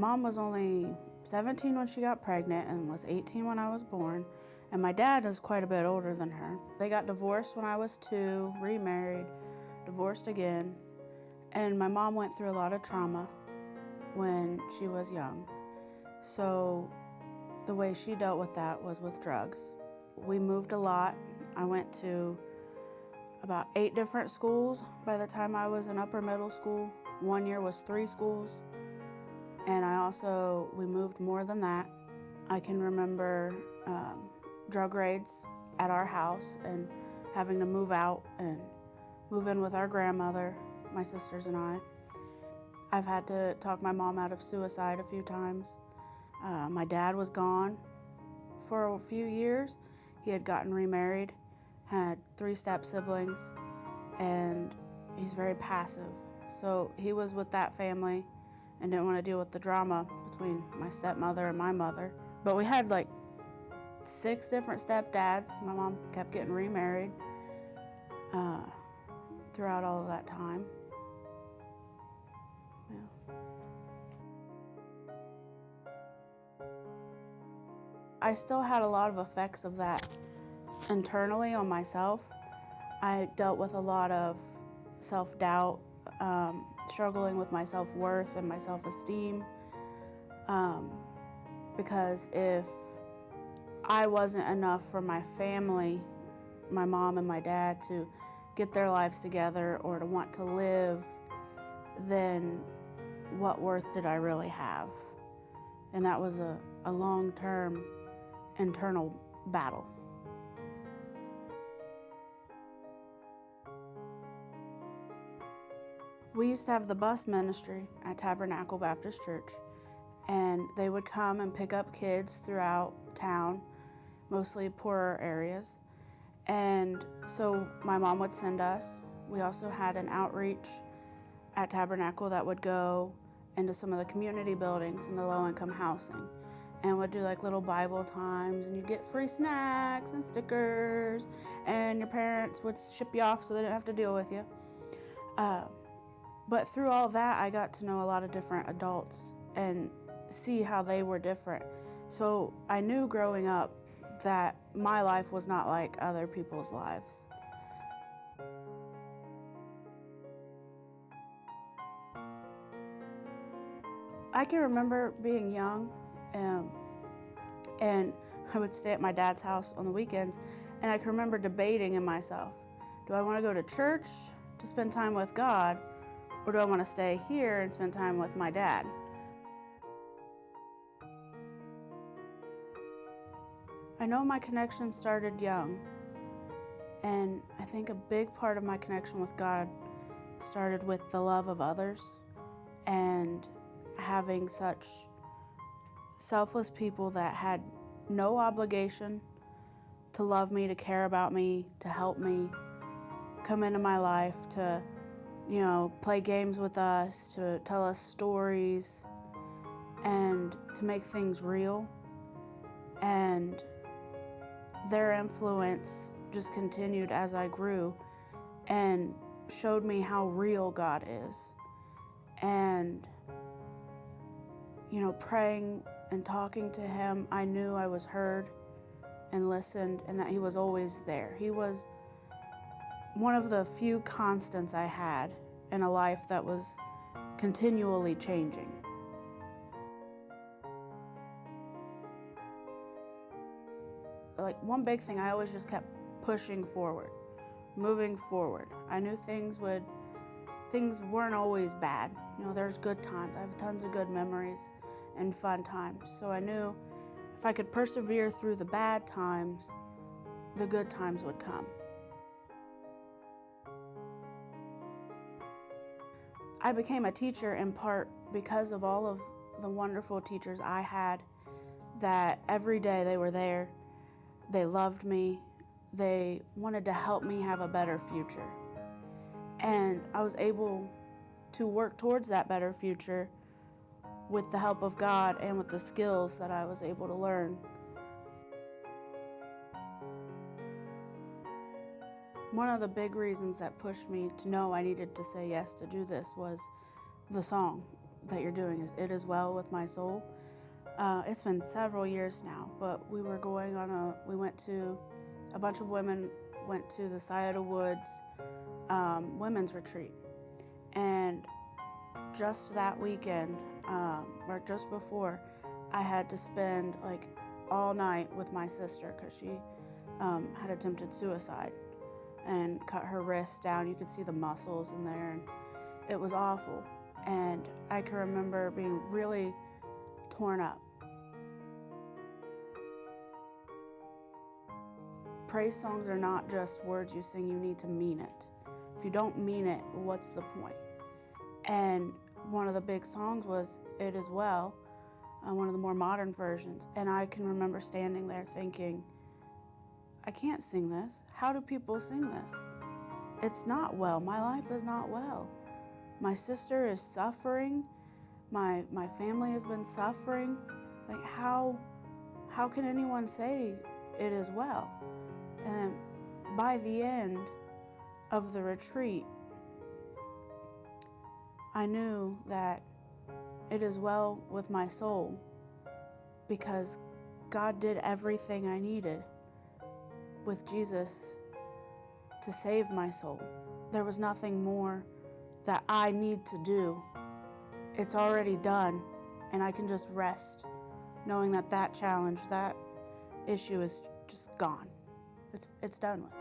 mom was only 17 when she got pregnant and was 18 when I was born, and my dad is quite a bit older than her. They got divorced when I was 2, remarried, divorced again, and my mom went through a lot of trauma when she was young. So the way she dealt with that was with drugs. We moved a lot. I went to about 8 different schools by the time I was in upper middle school. One year was 3 schools. And we moved more than that. I can remember drug raids at our house and having to move out and move in with our grandmother, my sisters and I. I've had to talk my mom out of suicide a few times. My dad was gone for a few years. He had gotten remarried, had 3 step siblings, and he's very passive. So he was with that family and didn't want to deal with the drama between my stepmother and my mother. But we had like 6 different stepdads. My mom kept getting remarried throughout all of that time. Yeah. I still had a lot of effects of that internally on myself. I dealt with a lot of self-doubt, struggling with my self-worth and my self-esteem, because if I wasn't enough for my family, my mom and my dad, to get their lives together or to want to live, then what worth did I really have? And that was a long-term internal battle. We used to have the bus ministry at Tabernacle Baptist Church, and they would come and pick up kids throughout town, mostly poorer areas. And so my mom would send us. We also had an outreach at Tabernacle that would go into some of the community buildings in the low-income housing and would do like little Bible times, and you'd get free snacks and stickers, and your parents would ship you off so they didn't have to deal with you. But through all that, I got to know a lot of different adults and see how they were different. So I knew growing up that my life was not like other people's lives. I can remember being young, and I would stay at my dad's house on the weekends, and I can remember debating in myself, do I want to go to church to spend time with God, or do I want to stay here and spend time with my dad? I know my connection started young, and I think a big part of my connection with God started with the love of others and having such selfless people that had no obligation to love me, to care about me, to help me, come into my life, to play games with us, to tell us stories, and to make things real. And their influence just continued as I grew and showed me how real God is. And, praying and talking to Him, I knew I was heard and listened, and that He was always there. He was one of the few constants I had in a life that was continually changing. Like, one big thing, I always just kept pushing forward, moving forward. I knew things weren't always bad. There's good times. I have tons of good memories and fun times. So I knew if I could persevere through the bad times, the good times would come. I became a teacher in part because of all of the wonderful teachers I had, that every day they were there. They loved me. They wanted to help me have a better future. And I was able to work towards that better future with the help of God and with the skills that I was able to learn. One of the big reasons that pushed me to know I needed to say yes to do this was the song that you're doing is It Is Well With My Soul. It's been several years now, but we went to, a bunch of women went to the Shiloh Woods women's retreat. And just that weekend, or just before, I had to spend like all night with my sister because she had attempted suicide and cut her wrist down. You could see the muscles in there, and it was awful. And I can remember being really torn up. Praise songs are not just words you sing, you need to mean it. If you don't mean it, what's the point? And one of the big songs was It Is Well, one of the more modern versions. And I can remember standing there thinking, I can't sing this. How do people sing this? It's not well. My life is not well. My sister is suffering. My family has been suffering. Like, how can anyone say it is well? And by the end of the retreat, I knew that it is well with my soul because God did everything I needed with Jesus to save my soul. There was nothing more that I need to do. It's already done, and I can just rest knowing that that challenge, that issue is just gone. It's done with.